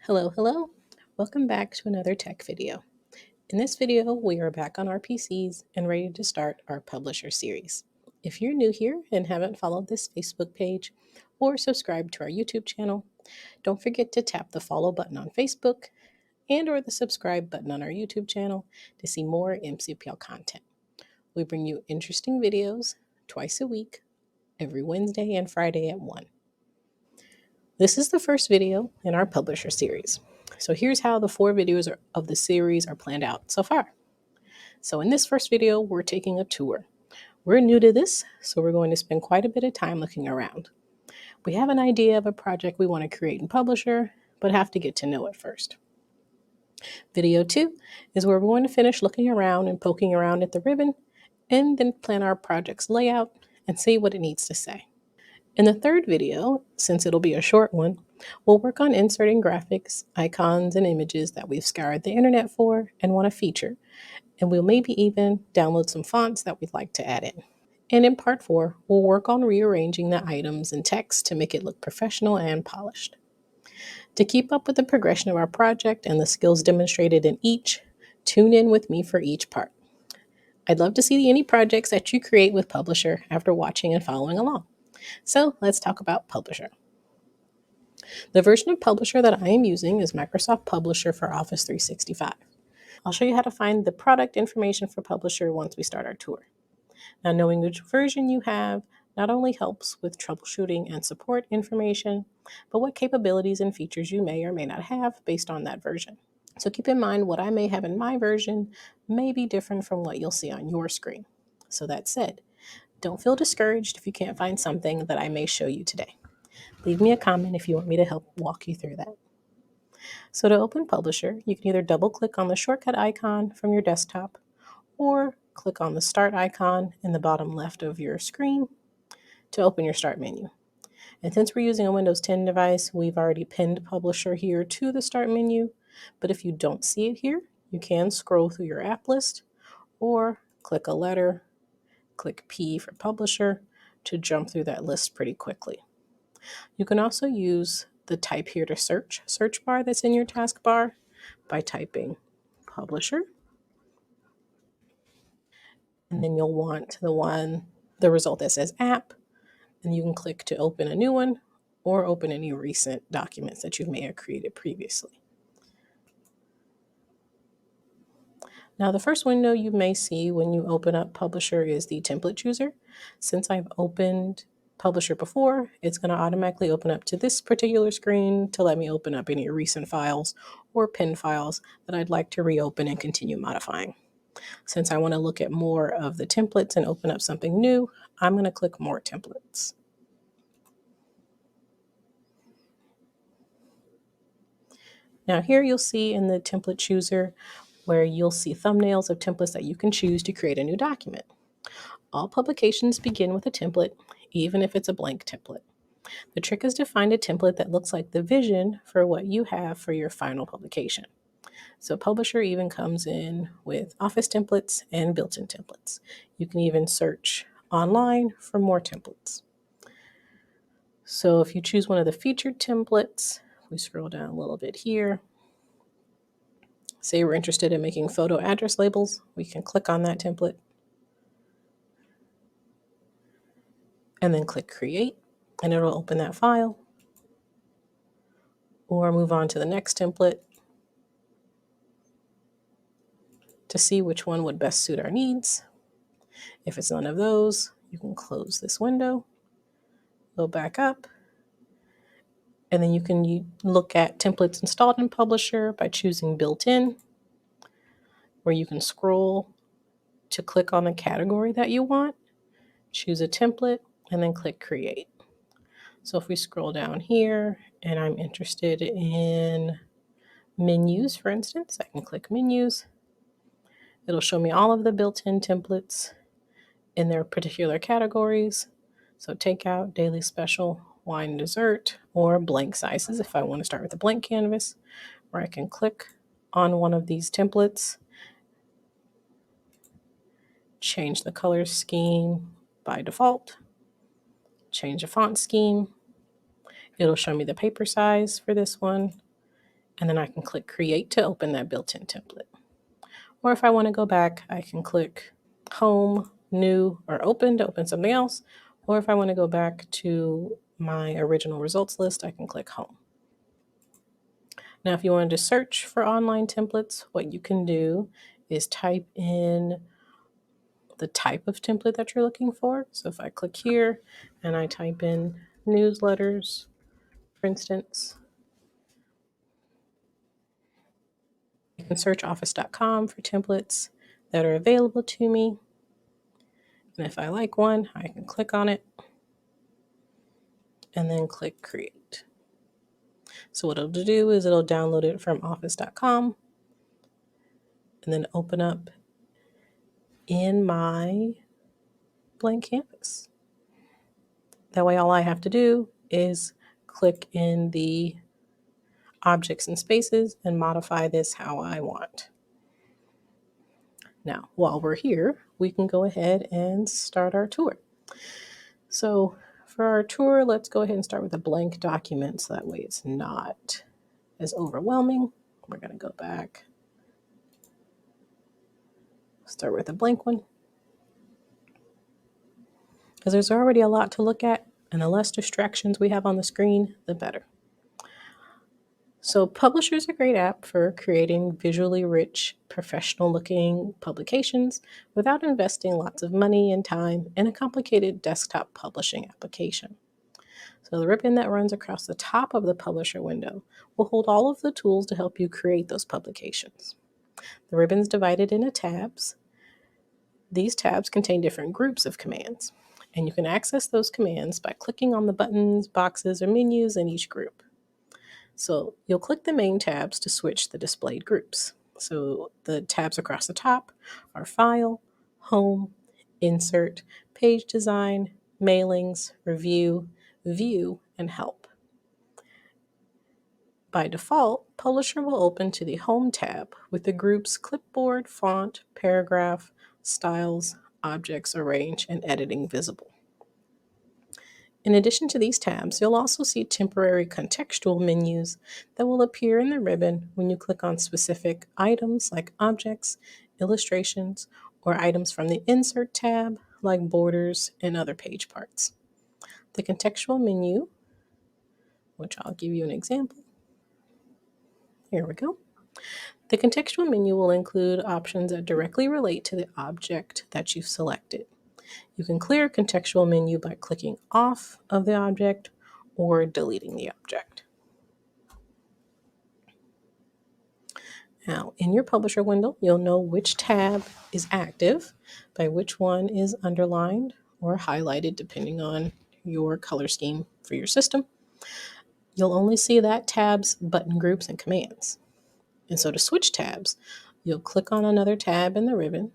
Hello. Welcome back to another tech video. In this video, we are back on our PCs and ready to start our publisher series. If you're new here and haven't followed this Facebook page or subscribed to our YouTube channel, don't forget to tap the follow button on Facebook and or the subscribe button on our YouTube channel to see more MCPL content. We bring you interesting videos twice a week, every Wednesday and Friday at 1. This is the first video in our publisher series. So here's how the 4 videos of the series are planned out so far. So in this first video, we're taking a tour. We're new to this, so we're going to spend quite a bit of time looking around. We have an idea of a project we want to create in Publisher, but have to get to know it first. Video 2 is where we're going to finish looking around and poking around at the ribbon, and then plan our project's layout and see what it needs to say. In the third video, since it'll be a short one, we'll work on inserting graphics, icons, and images that we've scoured the internet for and want to feature, and we'll maybe even download some fonts that we'd like to add in. And in part 4, we'll work on rearranging the items and text to make it look professional and polished. To keep up with the progression of our project and the skills demonstrated in each, tune in with me for each part. I'd love to see any projects that you create with Publisher after watching and following along. So let's talk about Publisher. The version of Publisher that I am using is Microsoft Publisher for Office 365. I'll show you how to find the product information for Publisher once we start our tour. Now, knowing which version you have not only helps with troubleshooting and support information, but what capabilities and features you may or may not have based on that version. So keep in mind what I may have in my version may be different from what you'll see on your screen. So that said, don't feel discouraged if you can't find something that I may show you today. Leave me a comment if you want me to help walk you through that. So to open Publisher, you can either double click on the shortcut icon from your desktop or click on the start icon in the bottom left of your screen to open your start menu. And since we're using a Windows 10 device, we've already pinned Publisher here to the start menu. But if you don't see it here, you can scroll through your app list or click a letter, click P for Publisher to jump through that list pretty quickly. You can also use the type here to search bar that's in your taskbar by typing Publisher. And then you'll want the result that says app, and you can click to open a new one or open any recent documents that you may have created previously. Now, the first window you may see when you open up Publisher is the template chooser. Since I've opened Publisher before, it's going to automatically open up to this particular screen to let me open up any recent files or pinned files that I'd like to reopen and continue modifying. Since I want to look at more of the templates and open up something new, I'm going to click More Templates. Now here you'll see in the template chooser where you'll see thumbnails of templates that you can choose to create a new document. All publications begin with a template, even if it's a blank template. The trick is to find a template that looks like the vision for what you have for your final publication. So Publisher even comes in with Office templates and built-in templates. You can even search online for more templates. So if you choose one of the featured templates, we scroll down a little bit here. Say we're interested in making photo address labels, we can click on that template and then click Create, and it'll open that file. Or move on to the next template to see which one would best suit our needs. If it's none of those, you can close this window, go back up, and then you can look at templates installed in Publisher by choosing Built-in, where you can scroll to click on the category that you want, choose a template, and then click Create. So if we scroll down here and I'm interested in menus, for instance, I can click Menus. It'll show me all of the built-in templates in their particular categories. So takeout, daily special, wine, dessert, or blank sizes if I want to start with a blank canvas, where I can click on one of these templates, change the color scheme by default, change the font scheme. It'll show me the paper size for this one, and then I can click Create to open that built-in template. Or if I want to go back, I can click Home, New, or Open to open something else. Or if I want to go back to my original results list, I can click Home. Now, if you wanted to search for online templates, what you can do is type in the type of template that you're looking for. So if I click here and I type in newsletters, for instance, I can search office.com for templates that are available to me. And if I like one, I can click on it and then click Create. So what it'll do is it'll download it from office.com and then open up in my blank canvas. That way, all I have to do is click in the objects and spaces and modify this how I want. Now, while we're here, we can go ahead and start our tour. So for our tour, let's go ahead and start with a blank document so that way it's not as overwhelming. We're going to go back, start with a blank one, because there's already a lot to look at, and the less distractions we have on the screen, the better. So Publisher is a great app for creating visually rich, professional-looking publications without investing lots of money and time in a complicated desktop publishing application. So the ribbon that runs across the top of the Publisher window will hold all of the tools to help you create those publications. The ribbon's divided into tabs. These tabs contain different groups of commands, and you can access those commands by clicking on the buttons, boxes, or menus in each group. So you'll click the main tabs to switch the displayed groups. So the tabs across the top are File, Home, Insert, Page Design, Mailings, Review, View, and Help. By default, Publisher will open to the Home tab with the groups Clipboard, Font, Paragraph, Styles, Objects, Arrange, and Editing visible. In addition to these tabs, you'll also see temporary contextual menus that will appear in the ribbon when you click on specific items like objects, illustrations, or items from the Insert tab like borders and other page parts. The contextual menu, which I'll give you an example. Here we go. The contextual menu will include options that directly relate to the object that you've selected. You can clear a contextual menu by clicking off of the object or deleting the object. Now, in your Publisher window, you'll know which tab is active by which one is underlined or highlighted depending on your color scheme for your system. You'll only see that tab's button groups and commands. And so to switch tabs, you'll click on another tab in the ribbon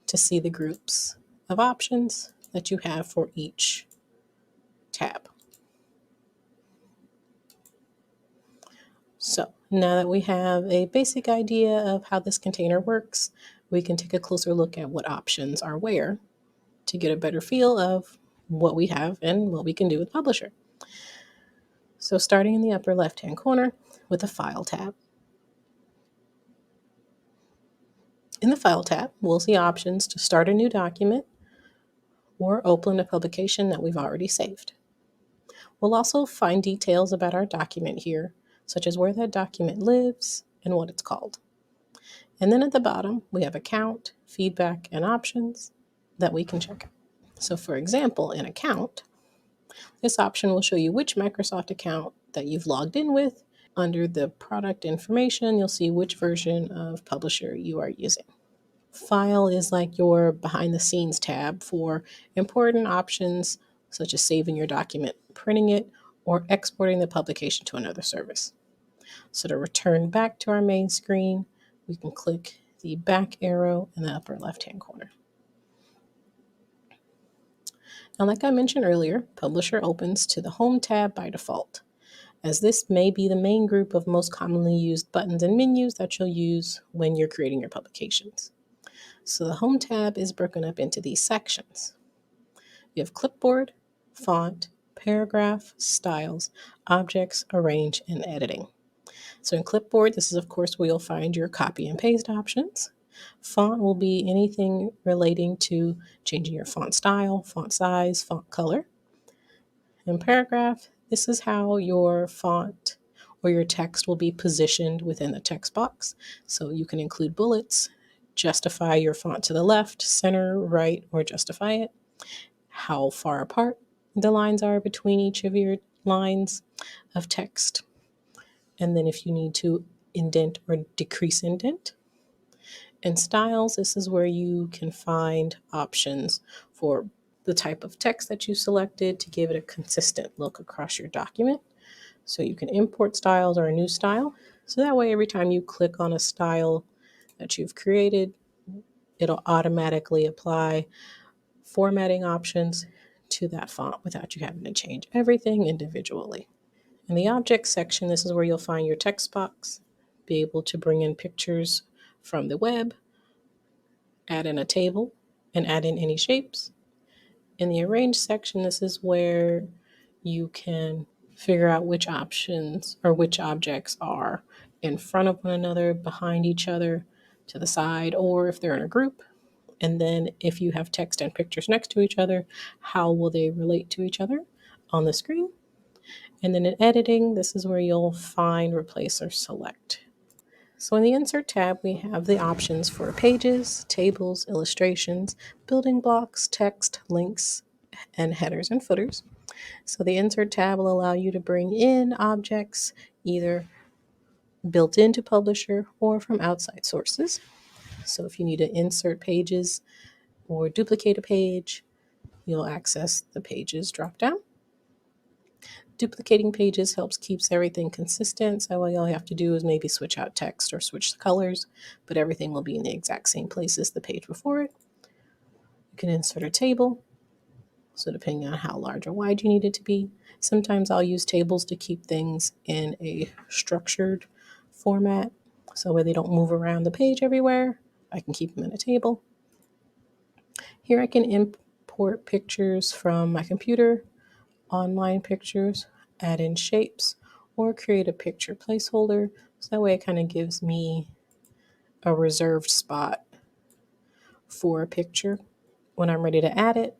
to see the groups of options that you have for each tab. So now that we have a basic idea of how this container works, we can take a closer look at what options are where to get a better feel of what we have and what we can do with Publisher. So starting in the upper left-hand corner with the File tab. In the File tab, we'll see options to start a new document or open a publication that we've already saved. We'll also find details about our document here, such as where that document lives and what it's called. And then at the bottom, we have Account, Feedback, and Options that we can check out. So for example, in Account, this option will show you which Microsoft account that you've logged in with. Under the product information, you'll see which version of Publisher you are using. File is like your behind the scenes tab for important options such as saving your document, printing it, or exporting the publication to another service. So to return back to our main screen, we can click the back arrow in the upper left-hand corner. Now, like I mentioned earlier, Publisher opens to the Home tab by default, as this may be the main group of most commonly used buttons and menus that you'll use when you're creating your publications. So the Home tab is broken up into these sections. You have Clipboard, Font, paragraph, styles, objects, arrange, and editing. So in Clipboard, this is of course where you'll find your copy and paste options. Font will be anything relating to changing your font style, font size, font color. In Paragraph, this is how your font or your text will be positioned within the text box. So you can include bullets, justify your font to the left, center, right, or justify it, how far apart the lines are between each of your lines of text, and then if you need to indent or decrease indent. In styles, this is where you can find options for the type of text that you selected to give it a consistent look across your document. So you can import styles or a new style. So that way, every time you click on a style that you've created, it'll automatically apply formatting options to that font without you having to change everything individually. In the objects section, this is where you'll find your text box, be able to bring in pictures from the web, add in a table, and add in any shapes. In the arrange section, this is where you can figure out which options or which objects are in front of one another, behind each other, to the side, or if they're in a group. And then if you have text and pictures next to each other, how will they relate to each other on the screen? And then in editing, this is where you'll find, replace, or select. So in the Insert tab, we have the options for pages, tables, illustrations, building blocks, text, links, and headers and footers. So the Insert tab will allow you to bring in objects either built into Publisher or from outside sources. So if you need to insert pages or duplicate a page, you'll access the Pages dropdown. Duplicating pages helps keeps everything consistent, so all you have to do is maybe switch out text or switch the colors, but everything will be in the exact same place as the page before it. You can insert a table, so depending on how large or wide you need it to be. Sometimes I'll use tables to keep things in a structured format, so where they don't move around the page everywhere, I can keep them in a table. Here I can import pictures from my computer, online pictures, add in shapes, or create a picture placeholder. So that way it kind of gives me a reserved spot for a picture when I'm ready to add it,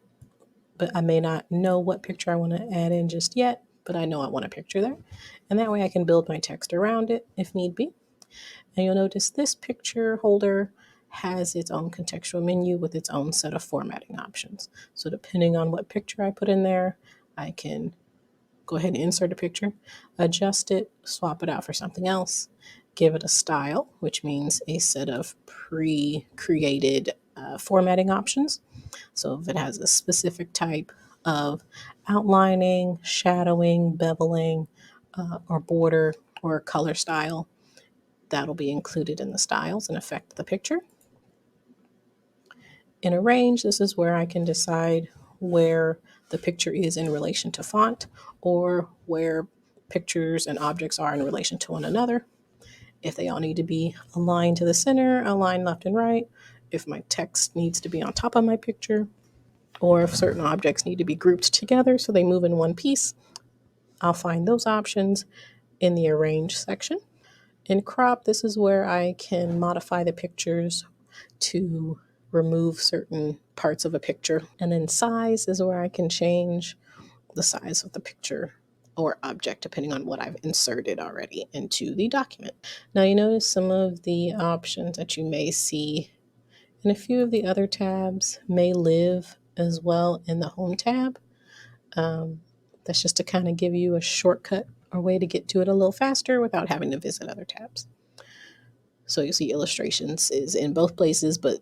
but I may not know what picture I want to add in just yet, but I know I want a picture there. And that way I can build my text around it if need be. And you'll notice this picture holder has its own contextual menu with its own set of formatting options. So depending on what picture I put in there, I can go ahead and insert a picture, adjust it, swap it out for something else, give it a style, which means a set of pre-created formatting options. So if it has a specific type of outlining, shadowing, beveling, or border or color style, that'll be included in the styles and affect the picture. In Arrange, this is where I can decide where the picture is in relation to font or where pictures and objects are in relation to one another. If they all need to be aligned to the center, aligned left and right, if my text needs to be on top of my picture, or if certain objects need to be grouped together so they move in one piece, I'll find those options in the Arrange section. In Crop, this is where I can modify the pictures to remove certain parts of a picture. And then Size is where I can change the size of the picture or object depending on what I've inserted already into the document. Now you notice some of the options that you may see in a few of the other tabs may live as well in the Home tab. That's just to kind of give you a shortcut or way to get to it a little faster without having to visit other tabs. So you see illustrations is in both places, but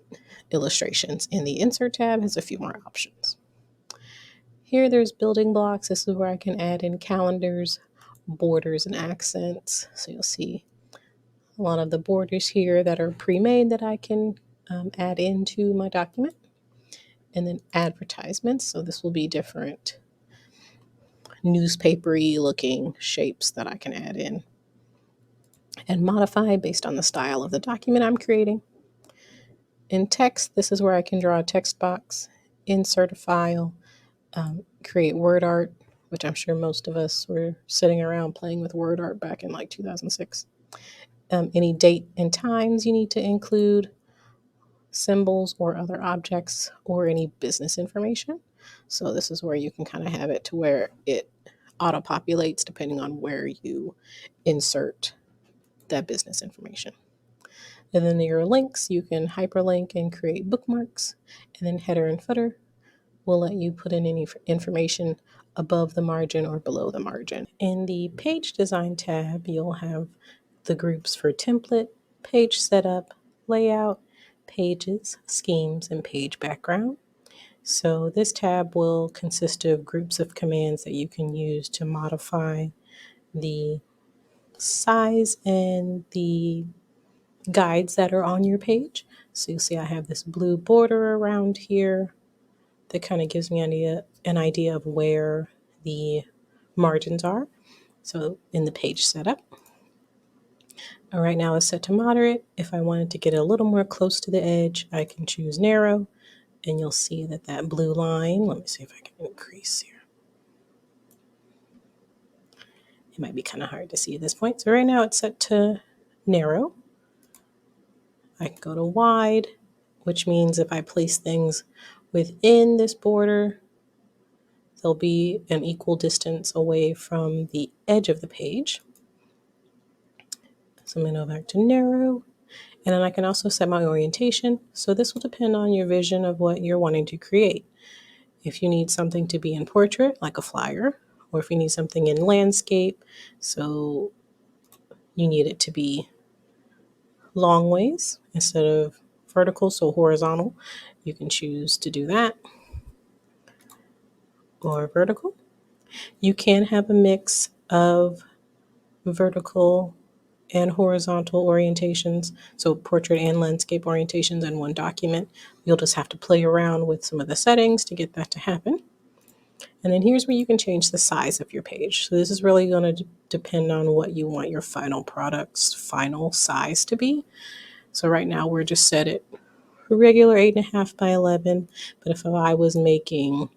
illustrations in the Insert tab has a few more options. Here there's building blocks. This is where I can add in calendars, borders, and accents. So you'll see a lot of the borders here that are pre-made that I can add into my document. And then advertisements. So this will be different newspapery looking shapes that I can add in and modify based on the style of the document I'm creating. In text, this is where I can draw a text box, insert a file, create word art, which I'm sure most of us were sitting around playing with word art back in like 2006. Any date and times you need to include, symbols or other objects, or any business information. So this is where you can kind of have it to where it auto populates depending on where you insert that business information. And then your links, you can hyperlink and create bookmarks. And then header and footer will let you put in any information above the margin or below the margin. In the page design tab, you'll have the groups for template, page setup, layout, pages, schemes, and page background. So this tab will consist of groups of commands that you can use to modify the size and the guides that are on your page. So you'll see I have this blue border around here that kind of gives me an idea of where the margins are. So in the page setup, right now it's set to moderate. If I wanted to get a little more close to the edge, I can choose narrow, and you'll see that that blue line, let me see if I can increase here. It might be kind of hard to see at this point. So right now it's set to narrow. I can go to wide, which means if I place things within this border, they'll be an equal distance away from the edge of the page. So I'm going to go back to narrow. And then I can also set my orientation. So this will depend on your vision of what you're wanting to create. If you need something to be in portrait, like a flyer, or if you need something in landscape, so you need it to be long ways instead of vertical, so horizontal, you can choose to do that, or vertical. You can have a mix of vertical and horizontal orientations, so portrait and landscape orientations in one document. You'll just have to play around with some of the settings to get that to happen. And then here's where you can change the size of your page. So this is really going to depend on what you want your final product's final size to be. So right now we're just set it regular 8.5 by 11. But if I was making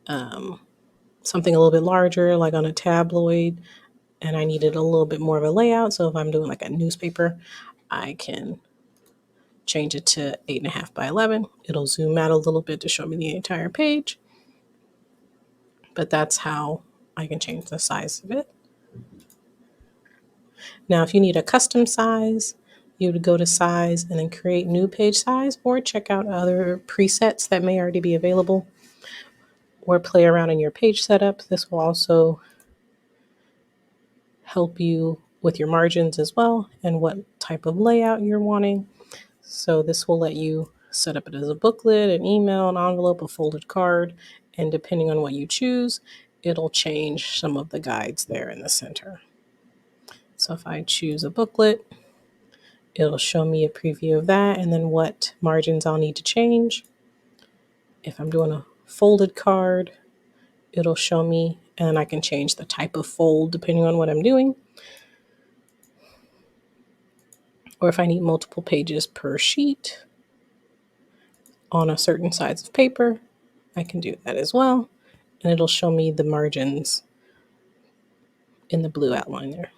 something a little bit larger, like on a tabloid, and I needed a little bit more of a layout, so if I'm doing like a newspaper, I can change it to 8.5 by 11. It'll zoom out a little bit to show me the entire page, but that's how I can change the size of it. Now, if you need a custom size, you would go to size and then create new page size, or check out other presets that may already be available, or play around in your page setup. This will also help you with your margins as well and what type of layout you're wanting. So this will let you set up it as a booklet, an email, an envelope, a folded card, and depending on what you choose, it'll change some of the guides there in the center. So if I choose a booklet, it'll show me a preview of that and then what margins I'll need to change. If I'm doing a folded card, it'll show me, and I can change the type of fold depending on what I'm doing. Or if I need multiple pages per sheet on a certain size of paper, I can do that as well. And it'll show me the margins in the blue outline there.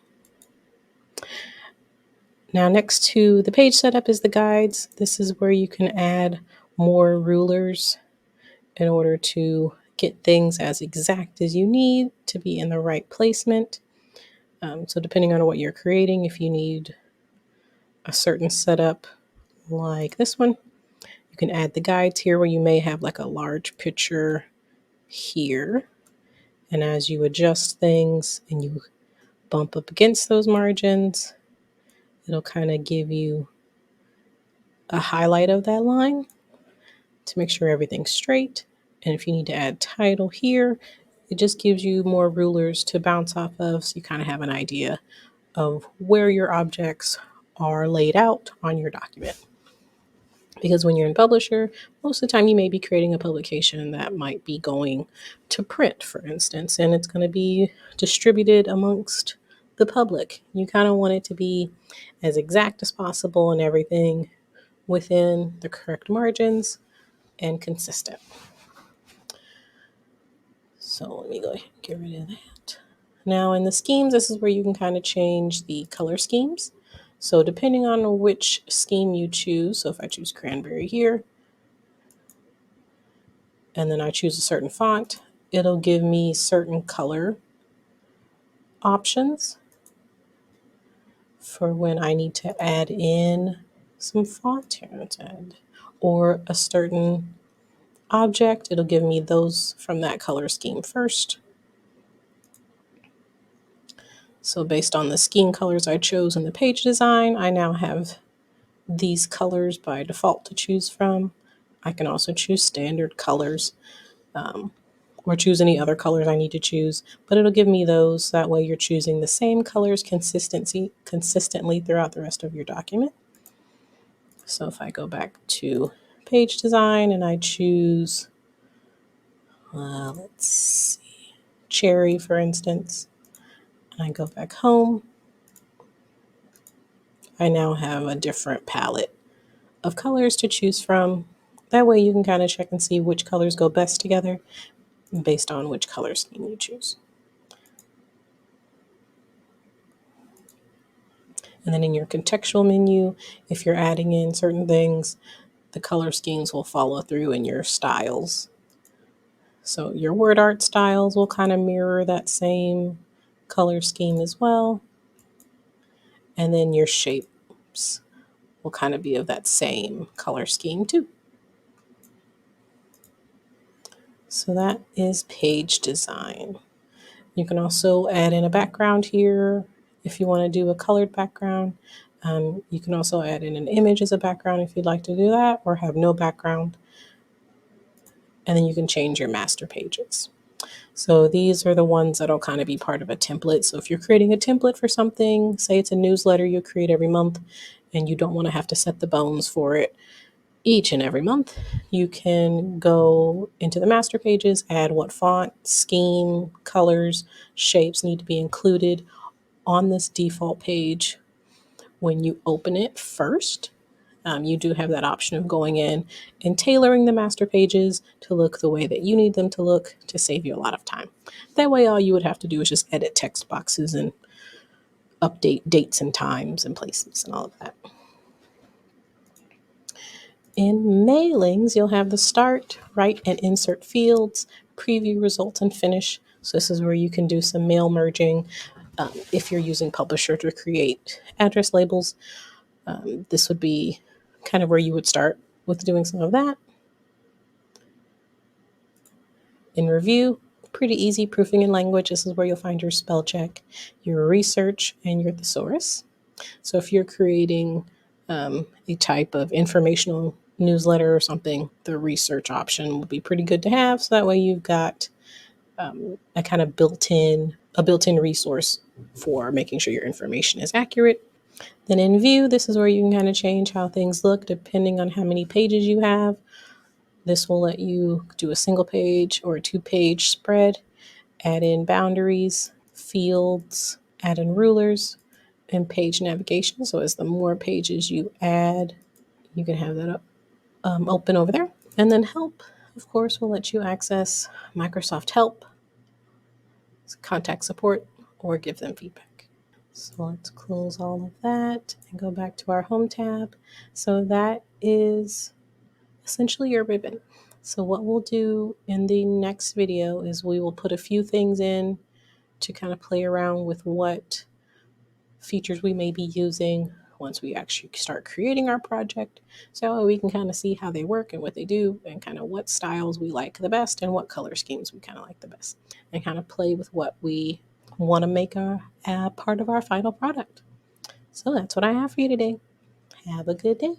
Now, next to the page setup is the guides. This is where you can add more rulers in order to get things as exact as you need to be in the right placement. So depending on what you're creating, if you need a certain setup like this one, you can add the guides here where you may have like a large picture here. And as you adjust things and you bump up against those margins, it'll kind of give you a highlight of that line to make sure everything's straight. And if you need to add title here, it just gives you more rulers to bounce off of, so you kind of have an idea of where your objects are laid out on your document. Because when you're in Publisher, most of the time you may be creating a publication that might be going to print, for instance, and it's going to be distributed amongst the public. You kind of want it to be as exact as possible and everything within the correct margins and consistent. So let me go ahead and get rid of that. Now in the schemes, this is where you can kind of change the color schemes. So depending on which scheme you choose, so if I choose cranberry here, and then I choose a certain font, it'll give me certain color options for when I need to add in some font here, let's add, or a certain object. It'll give me those from that color scheme first. So based on the scheme colors I chose in the page design, I now have these colors by default to choose from. I can also choose standard colors, or choose any other colors I need to choose, but it'll give me those. That way you're choosing the same colors consistently throughout the rest of your document. So if I go back to page design and I choose, let's see, cherry, for instance, and I go back home, I now have a different palette of colors to choose from. That way you can kind of check and see which colors go best together based on which color scheme you choose. And then in your contextual menu, if you're adding in certain things, the color schemes will follow through in your styles. So your word art styles will kind of mirror that same color scheme as well. And then your shapes will kind of be of that same color scheme too. So that is page design. You can also add in a background here if you want to do a colored background. You can also add in an image as a background if you'd like to do that, or have no background. And then you can change your master pages. So these are the ones that'll kind of be part of a template. So if you're creating a template for something, say it's a newsletter you create every month, and you don't want to have to set the bones for it each and every month, you can go into the master pages, add what font, scheme, colors, shapes need to be included on this default page when you open it first. You do have that option of going in and tailoring the master pages to look the way that you need them to look to save you a lot of time. That way, all you would have to do is just edit text boxes and update dates and times and places and all of that. In mailings, you'll have the start, write, and insert fields, preview results, and finish. So this is where you can do some mail merging. If you're using Publisher to create address labels, this would be kind of where you would start with doing some of that. In review, pretty easy. Proofing and language, this is where you'll find your spell check, your research, and your thesaurus. So if you're creating a type of informational newsletter or something, the research option would be pretty good to have. So that way you've got a kind of built-in resource for making sure your information is accurate. Then in view, this is where you can kind of change how things look depending on how many pages you have. This will let you do a single page or a 2-page spread, add in boundaries, fields, add in rulers, and page navigation. So as the more pages you add, you can have that open over there. And then help, of course, will let you access Microsoft Help, contact support, or give them feedback. So let's close all of that and go back to our home tab. So that is essentially your ribbon. So what we'll do in the next video is we will put a few things in to kind of play around with what features we may be using once we actually start creating our project, so we can kind of see how they work and what they do and kind of what styles we like the best and what color schemes we kind of like the best, and kind of play with what we want to make a part of our final product. So that's what I have for you today. Have a good day.